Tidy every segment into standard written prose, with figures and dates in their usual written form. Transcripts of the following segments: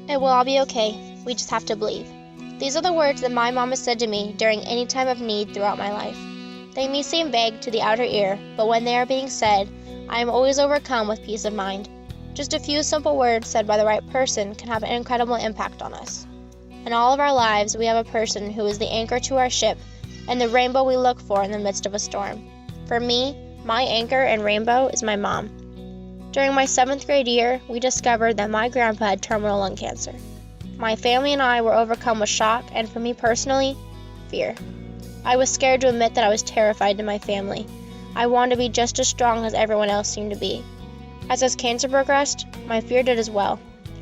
It will all be okay. We just have to believe. These are the words that my mom has said to me during any time of need throughout my life. They may seem vague to the outer ear, but when they are being said, I am always overcome with peace of mind. Just a few simple words said by the right person can have an incredible impact on us. In all of our lives, we have a person who is the anchor to our ship and the rainbow we look for in the midst of a storm. For me, my anchor and rainbow is my mom. During my 7th grade year, we discovered that my grandpa had terminal lung cancer. My family and I were overcome with shock and, for me personally, fear. I was scared to admit that I was terrified to my family. I wanted to be just as strong as everyone else seemed to be. As his cancer progressed, my fear did as well.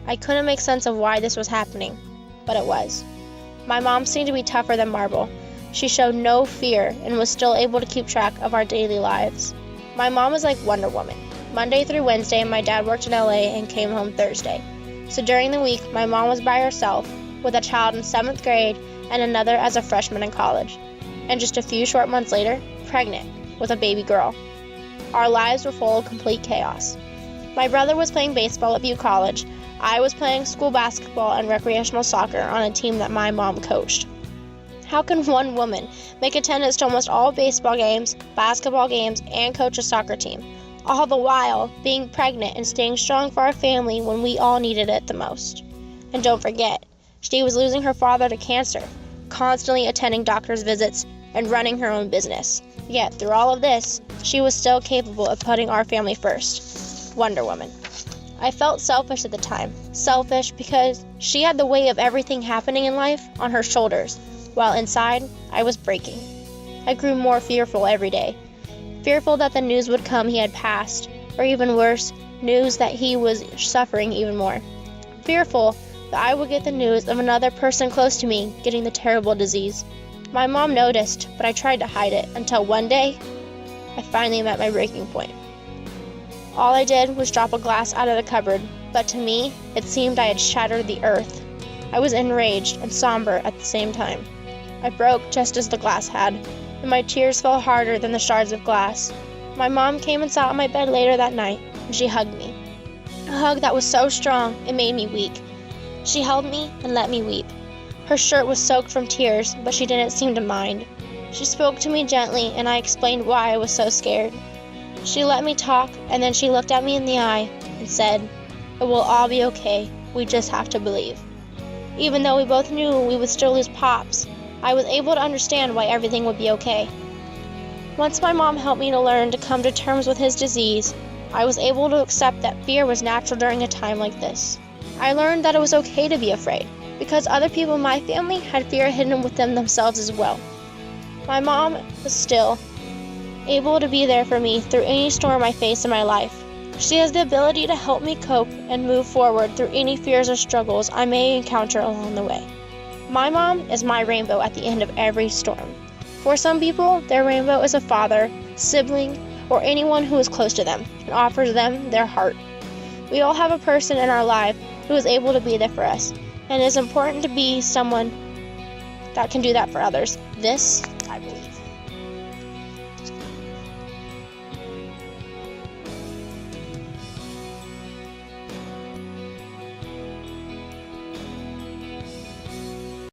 I couldn't make sense of why this was happening, but it was. My mom seemed to be tougher than marble. She showed no fear and was still able to keep track of our daily lives. My mom was like Wonder Woman. Monday through Wednesday, my dad worked in LA and came home Thursday. So during the week, my mom was by herself with a child in 7th grade and another as a freshman in college. And just a few short months later, pregnant with a baby girl. Our lives were full of complete chaos. My brother was playing baseball at Butte College. I was playing school basketball and recreational soccer on a team that my mom coached. How can one woman make attendance to almost all baseball games, basketball games, and coach a soccer team, all the while being pregnant and staying strong for our family when we all needed it the most? And don't forget, she was losing her father to cancer, constantly attending doctor's visits, and running her own business. Yet, through all of this, she was still capable of putting our family first. Wonder Woman. I felt selfish at the time. Selfish because she had the weight of everything happening in life on her shoulders, while inside, I was breaking. I grew more fearful every day. Fearful that the news would come he had passed, or even worse, news that he was suffering even more. Fearful that I would get the news of another person close to me getting the terrible disease. My mom noticed, but I tried to hide it until one day, I finally met my breaking point. All I did was drop a glass out of the cupboard, but to me, it seemed I had shattered the earth. I was enraged and somber at the same time. I broke just as the glass had, and my tears fell harder than the shards of glass. My mom came and sat on my bed later that night, and she hugged me. A hug that was so strong, it made me weak. She held me and let me weep. Her shirt was soaked from tears, but she didn't seem to mind. She spoke to me gently, and I explained why I was so scared. She let me talk, and then she looked at me in the eye and said, "It will all be okay. We just have to believe." Even though we both knew we would still lose Pops, I was able to understand why everything would be okay. Once my mom helped me to learn to come to terms with his disease, I was able to accept that fear was natural during a time like this. I learned that it was okay to be afraid, because other people in my family had fear hidden within themselves as well. My mom was still able to be there for me through any storm I face in my life. She has the ability to help me cope and move forward through any fears or struggles I may encounter along the way. My mom is my rainbow at the end of every storm. For some people, their rainbow is a father, sibling, or anyone who is close to them and offers them their heart. We all have a person in our life who is able to be there for us, and it is important to be someone that can do that for others. This, I believe.